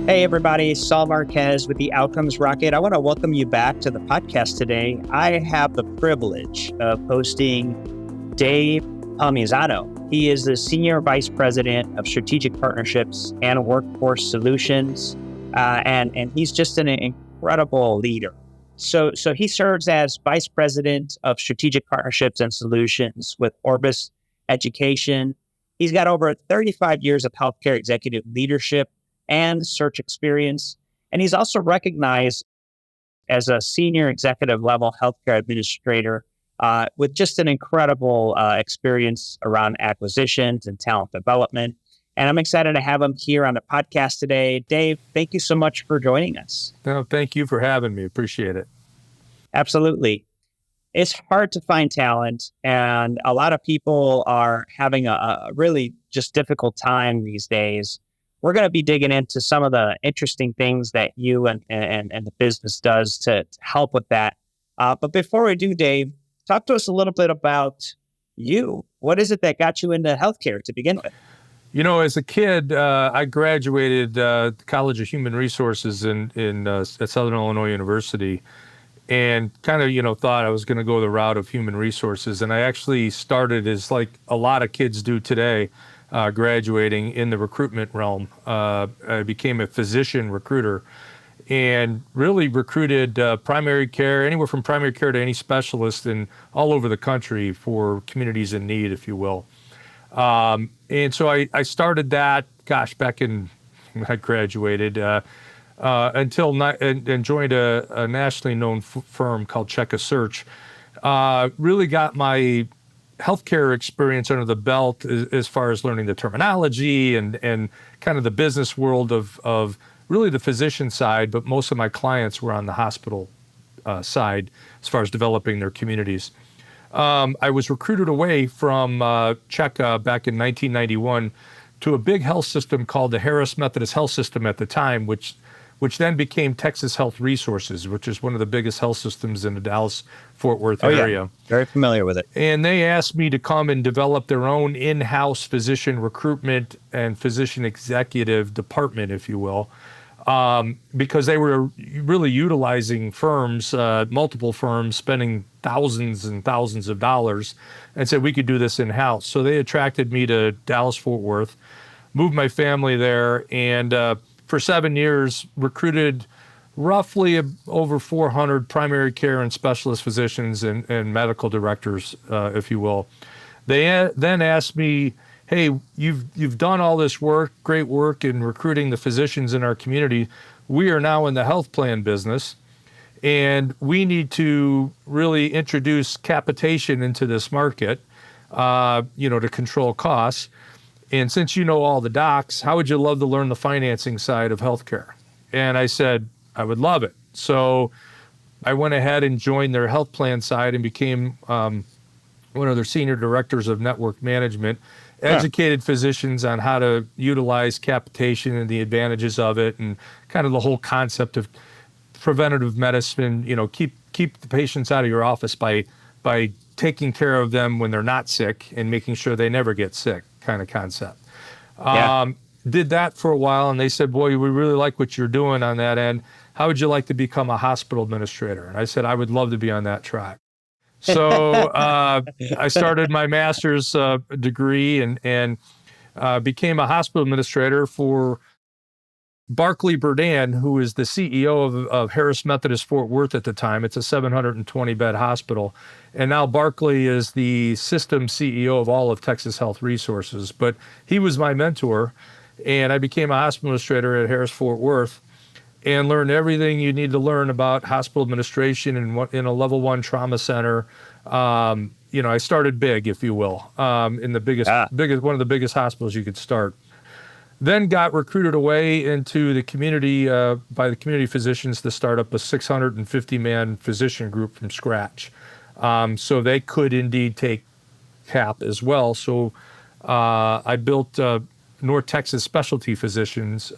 Hey, everybody, Saul Marquez with the Outcomes Rocket. I want to welcome you back to the podcast today. I have the privilege of hosting Dave Palmisano. He is the Senior Vice President of Strategic Partnerships and Workforce Solutions, and he's just an incredible leader. So he serves as Vice President of Strategic Partnerships and Solutions with Orbis Education. He's got over 35 years of healthcare executive leadership and search experience. And he's also recognized as a senior executive level healthcare administrator with just an incredible experience around acquisitions and talent development. And I'm excited to have him here on the podcast today. Dave, thank you so much for joining us. No, thank you for having me. Appreciate it. Absolutely. It's hard to find talent, and a lot of people are having a really just difficult time these days. We're going to be digging into some of the interesting things that you and the business does to help with that. But before we do, Dave, talk to us a little bit about you. What is it that got you into healthcare to begin with? You know, as a kid, I graduated the College of Human Resources at Southern Illinois University, and kind of, thought I was going to go the route of human resources. And I actually started as like a lot of kids do today, graduating in the recruitment realm. I became a physician recruiter and really recruited primary care, anywhere from primary care to any specialist in all over the country for communities in need, if you will. And so I started that, back in when I graduated, and joined a nationally known firm called Check a Search. Really got my healthcare experience under the belt as far as learning the terminology and kind of the business world of really the physician side, but most of my clients were on the hospital side as far as developing their communities. I was recruited away from Check back in 1991 to a big health system called the Harris Methodist Health System at the time, which then became Texas Health Resources, which is one of the biggest health systems in the Dallas-Fort Worth area. Yeah. Very familiar with it. And they asked me to come and develop their own in-house physician recruitment and physician executive department, if you will, because they were really utilizing firms, multiple firms, spending thousands and thousands of dollars, and said we could do this in-house. So they attracted me to Dallas-Fort Worth, moved my family there, and for 7 years, recruited roughly over 400 primary care and specialist physicians and medical directors, if you will. They then asked me, hey, you've done all this work, great work in recruiting the physicians in our community. We are now in the health plan business, and we need to really introduce capitation into this market, to control costs. And since you know all the docs, how would you love to learn the financing side of healthcare? And I said, I would love it. So I went ahead and joined their health plan side and became one of their senior directors of network management, educated physicians on how to utilize capitation and the advantages of it, and kind of the whole concept of preventative medicine, keep the patients out of your office by taking care of them when they're not sick and making sure they never get sick, kind of concept. Did that for a while, and they said, boy, we really like what you're doing on that end. How would you like to become a hospital administrator? And I said, I would love to be on that track. So I started my master's degree and became a hospital administrator for Barclay Burdan, who is the CEO of Harris Methodist Fort Worth at the time. It's a 720-bed hospital. And now Barclay is the system CEO of all of Texas Health Resources. But he was my mentor, and I became a hospital administrator at Harris Fort Worth and learned everything you need to learn about hospital administration in a level 1 trauma center. I started big, if you will, in the biggest, one of the biggest hospitals you could start. Then got recruited away into the community by the community physicians to start up a 650-man physician group from scratch. So they could indeed take CAP as well. So I built North Texas Specialty Physicians,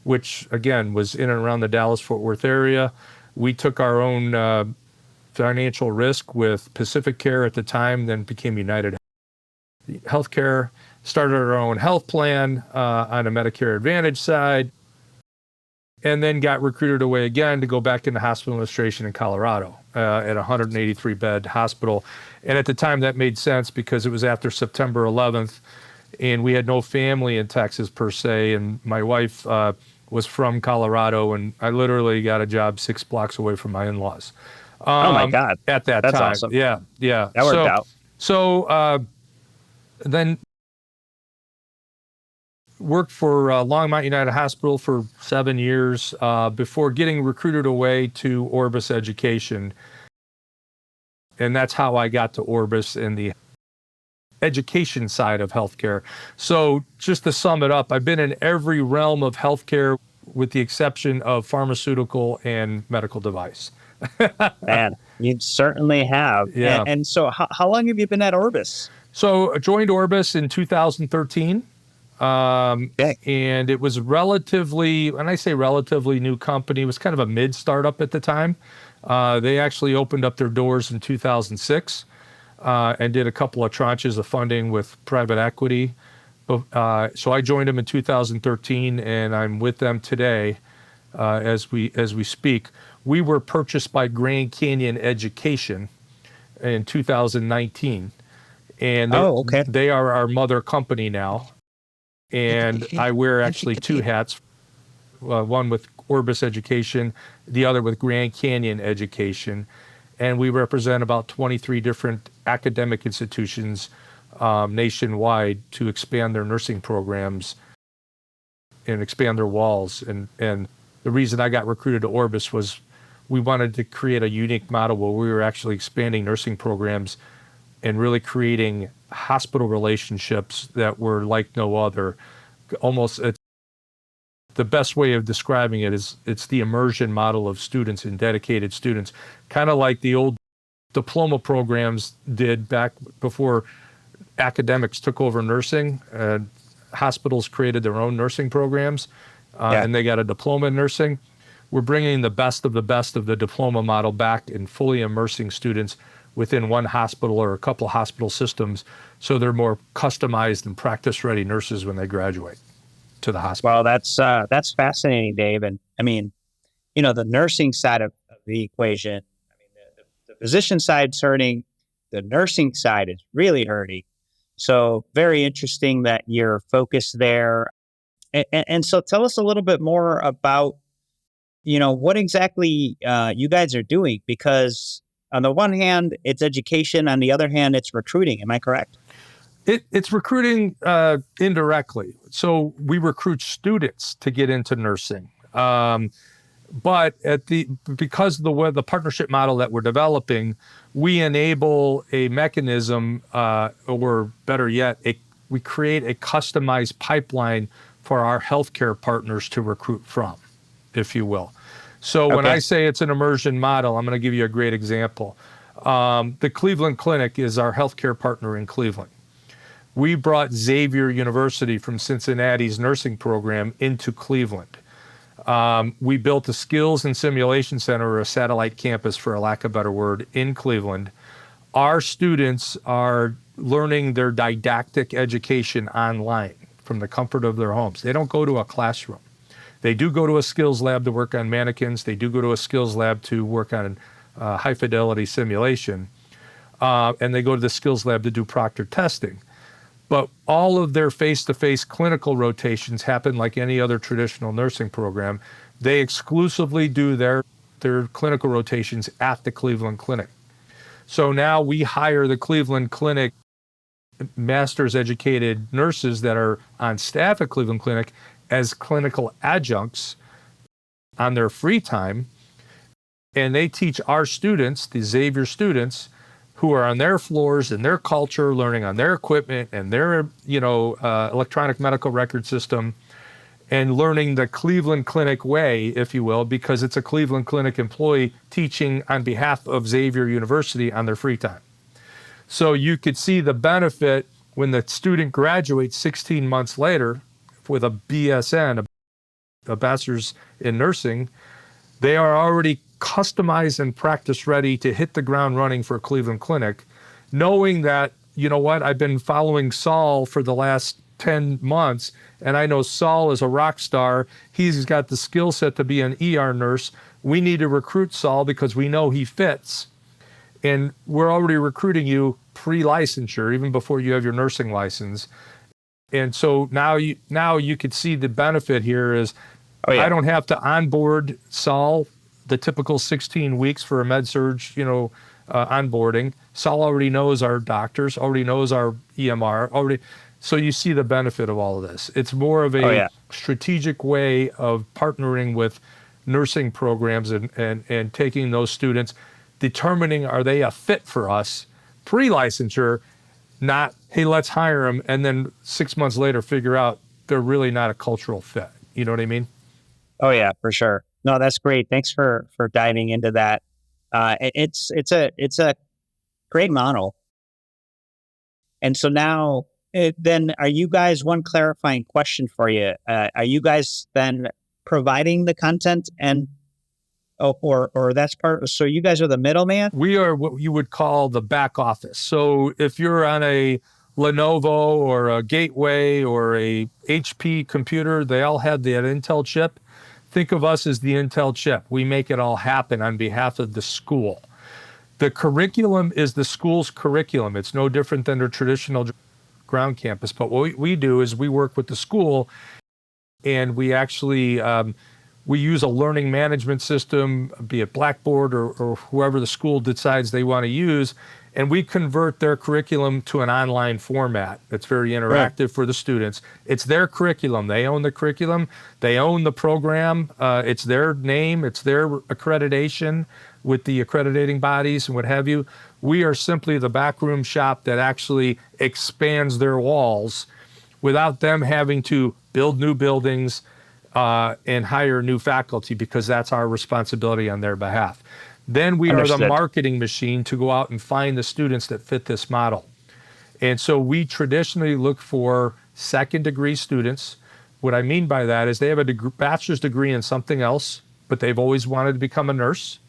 which again was in and around the Dallas-Fort Worth area. We took our own financial risk with Pacific Care at the time, then became United Healthcare. Started our own health plan on a Medicare Advantage side. and then got recruited away again to go back into hospital administration in Colorado at a 183 bed hospital. And at the time that made sense because it was after September 11th and we had no family in Texas per se. And my wife was from Colorado, and I literally got a job 6 blocks away from my in-laws. Oh my God. At that That's time. awesome. Yeah. That worked out. So then worked for Longmont United Hospital for 7 years before getting recruited away to Orbis Education. And that's how I got to Orbis in the education side of healthcare. So just to sum it up, I've been in every realm of healthcare with the exception of pharmaceutical and medical device. Man, you certainly have. Yeah. And so how long have you been at Orbis? So I joined Orbis in 2013. Okay. And it was relatively, when I say relatively new company, it was kind of a mid startup at the time. They actually opened up their doors in 2006 and did a couple of tranches of funding with private equity. So I joined them in 2013, and I'm with them today as we speak. We were purchased by Grand Canyon Education in 2019, and okay. they are our mother company now. And I wear actually 2 hats, one with Orbis Education, the other with Grand Canyon Education. And we represent about 23 different academic institutions nationwide to expand their nursing programs and expand their walls. And the reason I got recruited to Orbis was we wanted to create a unique model where we were actually expanding nursing programs and really creating hospital relationships that were like no other. Almost, the best way of describing it is it's the immersion model of students and dedicated students, kind of like the old diploma programs did back before academics took over nursing. Hospitals created their own nursing programs, and they got a diploma in nursing. We're bringing the best of the diploma model back and fully immersing students within one hospital or a couple of hospital systems, so they're more customized and practice-ready nurses when they graduate to the hospital. Well, that's fascinating, Dave. And I mean, the nursing side of the equation, I mean, the physician side's hurting, the nursing side is really hurting. So very interesting that you're focused there. And so tell us a little bit more about, what exactly you guys are doing, because on the one hand, it's education. On the other hand, it's recruiting. Am I correct? It's recruiting indirectly. So we recruit students to get into nursing. But because of the partnership model that we're developing, we enable a mechanism, or better yet, we create a customized pipeline for our healthcare partners to recruit from, if you will. So when I say it's an immersion model, I'm going to give you a great example. The Cleveland Clinic is our healthcare partner in Cleveland. We brought Xavier University from Cincinnati's nursing program into Cleveland. We built a skills and simulation center, or a satellite campus for a lack of a better word, in Cleveland. Our students are learning their didactic education online from the comfort of their homes. They don't go to a classroom. They do go to a skills lab to work on mannequins. They do go to a skills lab to work on high fidelity simulation. And they go to the skills lab to do proctored testing. But all of their face-to-face clinical rotations happen like any other traditional nursing program. They exclusively do their clinical rotations at the Cleveland Clinic. So now we hire the Cleveland Clinic master's educated nurses that are on staff at Cleveland Clinic as clinical adjuncts on their free time. And they teach our students, the Xavier students, who are on their floors in their culture, learning on their equipment and their, electronic medical record system, and learning the Cleveland Clinic way, if you will, because it's a Cleveland Clinic employee teaching on behalf of Xavier University on their free time. So you could see the benefit when the student graduates 16 months later with a BSN, a bachelor's in nursing. They are already customized and practice ready to hit the ground running for Cleveland Clinic, knowing that, I've been following Saul for the last 10 months. And I know Saul is a rock star. He's got the skill set to be an ER nurse. We need to recruit Saul because we know he fits. And we're already recruiting you pre-licensure, even before you have your nursing license. And so now you could see the benefit here is I don't have to onboard Saul the typical 16 weeks for a med-surg, onboarding. Saul already knows our doctors, already knows our EMR, so you see the benefit of all of this. It's more of a strategic way of partnering with nursing programs and taking those students, determining are they a fit for us pre-licensure, not, hey, let's hire them, and then 6 months later figure out they're really not a cultural fit. You know what I mean? Oh yeah, for sure. No, that's great. Thanks for diving into that. It's a great model. And so now, then, are you guys? One clarifying question for you: are you guys then providing the content and, or that's part? So you guys are the middleman. We are what you would call the back office. So if you're on a Lenovo or a Gateway or a HP computer, they all have that Intel chip. Think of us as the Intel chip. We make it all happen on behalf of the school. The curriculum is the school's curriculum. It's no different than their traditional ground campus. But what we do is we work with the school, and we actually we use a learning management system, be it Blackboard or whoever the school decides they want to use, and we convert their curriculum to an online format that's very interactive for the students. It's their curriculum. They own the curriculum. They own the program. It's their name. It's their accreditation with the accrediting bodies and what have you. We are simply the backroom shop that actually expands their walls without them having to build new buildings and hire new faculty, because that's our responsibility on their behalf. Then we are the marketing machine to go out and find the students that fit this model. And so we traditionally look for second degree students. What I mean by that is they have a bachelor's degree in something else, but they've always wanted to become a nurse.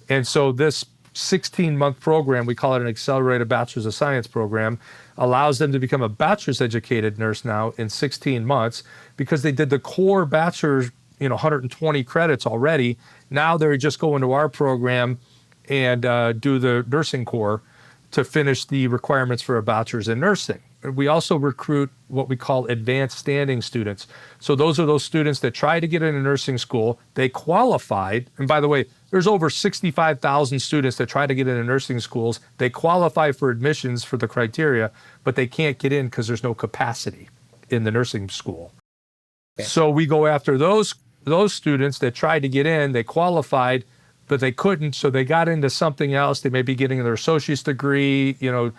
And so this 16-month program, we call it an accelerated bachelor's of science program, allows them to become a bachelor's educated nurse now in 16 months because they did the core bachelor's, 120 credits already. Now they're just going to our program and do the nursing core to finish the requirements for a bachelor's in nursing. We also recruit what we call advanced standing students. So those are those students that try to get into nursing school. They qualified. And by the way, there's over 65,000 students that try to get into nursing schools. They qualify for admissions for the criteria, but they can't get in because there's no capacity in the nursing school. Okay. So we go after those students that tried to get in, they qualified, but they couldn't, so they got into something else. They may be getting their associate's degree, and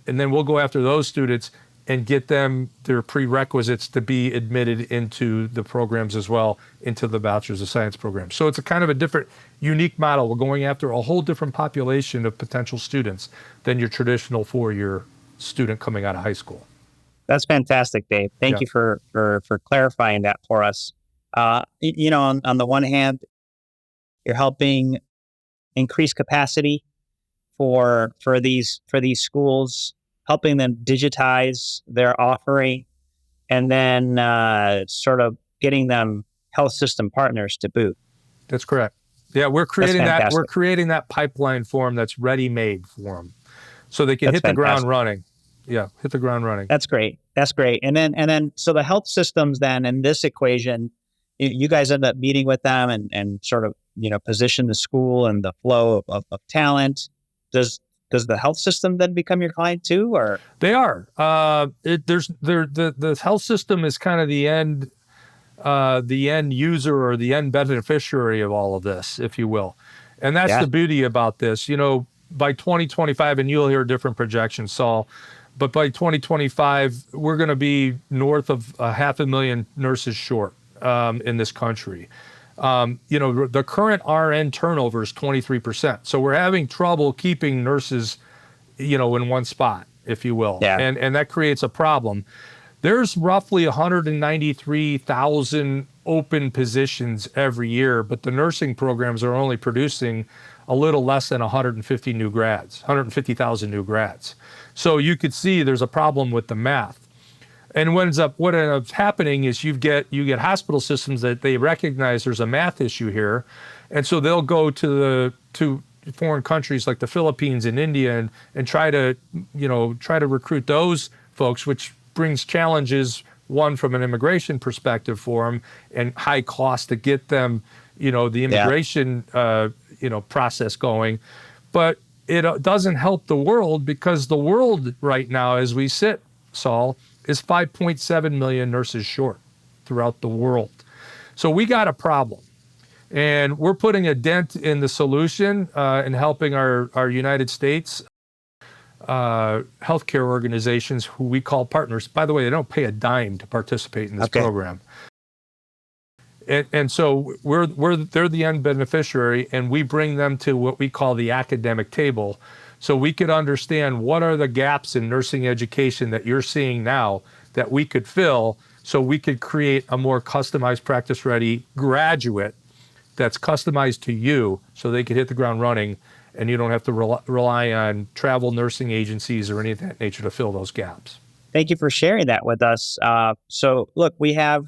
then we'll go after those students and get them their prerequisites to be admitted into the programs as well, into the Bachelor's of Science program. So it's a kind of a different, unique model. We're going after a whole different population of potential students than your traditional four-year student coming out of high school. That's fantastic, Dave. Thank you for clarifying that for us. On the one hand, you're helping increase capacity for these schools, helping them digitize their offering, and then sort of getting them health system partners to boot. That's correct. Yeah, we're creating that. We're creating that pipeline for them that's ready-made for them, so they can hit the ground running. Yeah, hit the ground running. That's great. And then so the health systems then in this equation, you guys end up meeting with them and sort of position the school and the flow of talent. Does the health system then become your client too, or they are? The health system is kind of the end user or the end beneficiary of all of this, if you will, and that's the beauty about this. By 2025, and you'll hear different projections, Saul, but by 2025, we're going to be north of 500,000 nurses short in this country. The current RN turnover is 23%. So we're having trouble keeping nurses, in one spot, if you will. Yeah. And that creates a problem. There's roughly 193,000 open positions every year, but the nursing programs are only producing a little less than 150,000 new grads. So you could see there's a problem with the math. And what ends up happening is you get hospital systems that they recognize there's a math issue here, and so they'll go to foreign countries like the Philippines and India and try to recruit those folks, which brings challenges, one from an immigration perspective for them, and high cost to get them, the immigration process going. But it doesn't help the world, because the world right now, as we sit, Saul, is 5.7 million nurses short throughout the world. So we got a problem. And we're putting a dent in the solution and helping our United States healthcare organizations, who we call partners. By the way, they don't pay a dime to participate in this program. And so they're the end beneficiary, and we bring them to what we call the academic table, so we could understand what are the gaps in nursing education that you're seeing now that we could fill, so we could create a more customized, practice-ready graduate that's customized to you, so they could hit the ground running, and you don't have to rely on travel nursing agencies or any of that nature to fill those gaps. Thank you for sharing that with us. So look, we have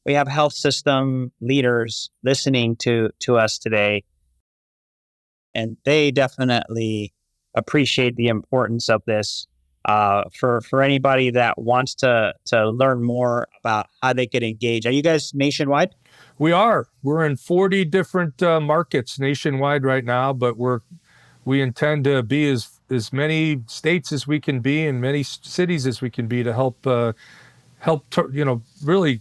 health system leaders listening to us today, and they definitely appreciate the importance of this. For anybody that wants to learn more about how they can engage, are you guys nationwide? We are. We're in 40 different markets nationwide right now, but we intend to be as many states as we can be, and many cities as we can be, to help really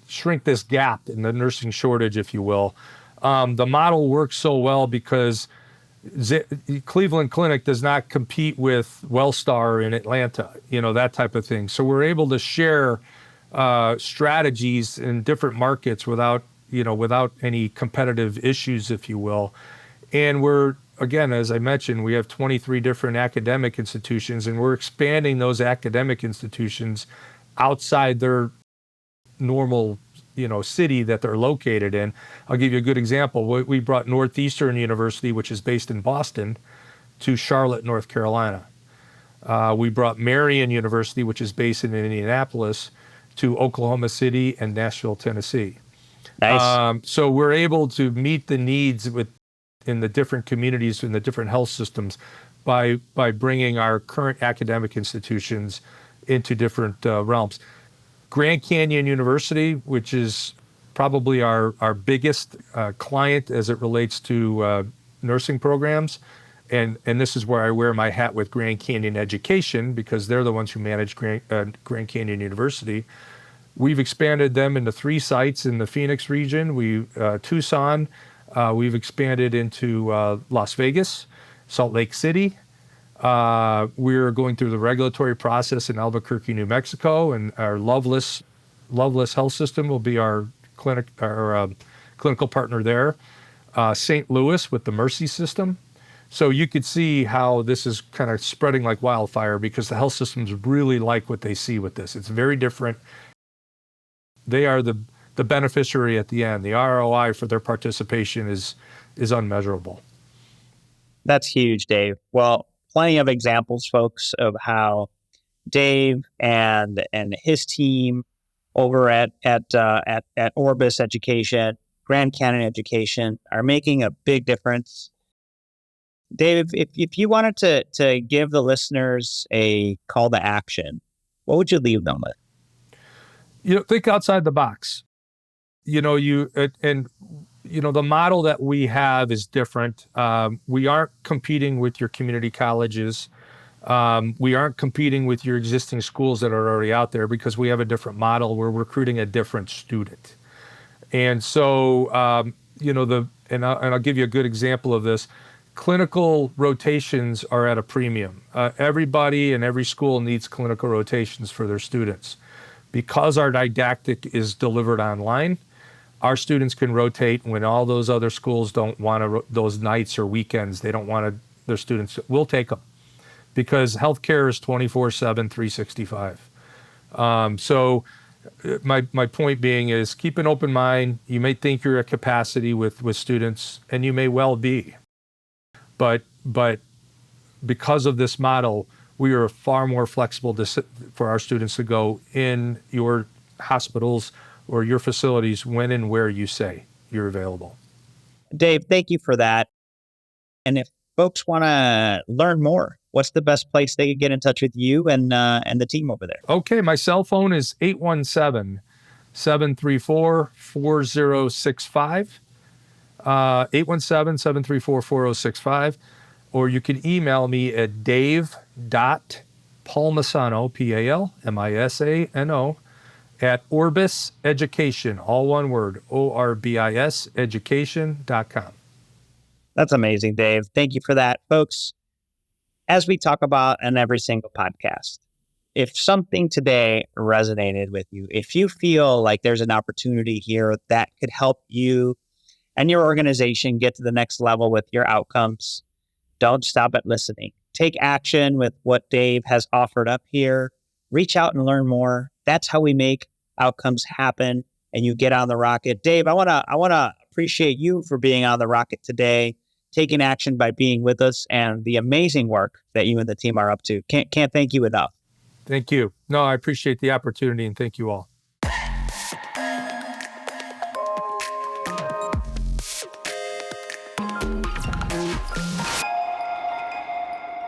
shrink this gap in the nursing shortage, if you will. The model works so well because Cleveland Clinic does not compete with Wellstar in Atlanta, that type of thing. So we're able to share strategies in different markets without any competitive issues, if you will. And we're, again, as I mentioned, we have 23 different academic institutions, and we're expanding those academic institutions outside their normal, city that they're located in. I'll give you a good example. We brought Northeastern University, which is based in Boston, to Charlotte, North Carolina. We brought Marian University, which is based in Indianapolis, to Oklahoma City and Nashville, Tennessee. Nice. So we're able to meet the needs in the different communities, in the different health systems, by bringing our current academic institutions into different realms. Grand Canyon University, which is probably our biggest client as it relates to nursing programs, and this is where I wear my hat with Grand Canyon Education, because they're the ones who manage Grand Canyon University. We've expanded them into 3 sites in the Phoenix region. Tucson, we've expanded into Las Vegas, Salt Lake City. We're going through the regulatory process in Albuquerque, New Mexico, and our Loveless Health System will be our clinical partner there. St. Louis with the Mercy system. So you could see how this is kind of spreading like wildfire, because the health systems really like what they see with this. It's very different. They are the beneficiary at the end. The ROI for their participation is unmeasurable. That's huge, Dave. Well, plenty of examples, folks, of how Dave and his team over at Orbis Education, Grand Canyon Education, are making a big difference. Dave, if you wanted to give the listeners a call to action, what would you leave them with? Think outside the box. The model that we have is different. We aren't competing with your community colleges. We aren't competing with your existing schools that are already out there, because we have a different model. We're recruiting a different student. And so, and I'll give you a good example of this. Clinical rotations are at a premium. Everybody and every school needs clinical rotations for their students. Because our didactic is delivered online, our students can rotate when all those other schools don't want those nights or weekends. They don't want their students. We'll take them, because healthcare is 24/7, 365. So my point being is, keep an open mind. You may think you're at capacity with students, and you may well be. But because of this model, we are far more flexible for our students to go in your hospitals or your facilities when and where you say you're available. Dave, thank you for that. And if folks want to learn more, what's the best place they could get in touch with you and the team over there? Okay, my cell phone is 817-734-4065. 817-734-4065. Or you can email me at dave.palmisano, Palmisano, at Orbis Education, all one word, Orbis education.com. That's amazing, Dave. Thank you for that. Folks, as we talk about in every single podcast, if something today resonated with you, if you feel like there's an opportunity here that could help you and your organization get to the next level with your outcomes, don't stop at listening. Take action with what Dave has offered up here. Reach out and learn more. That's how we make outcomes happen and you get on the rocket. Dave, I want to appreciate you for being on the rocket today, taking action by being with us, and the amazing work that you and the team are up to. Can't thank you enough. Thank you. No, I appreciate the opportunity, and thank you all.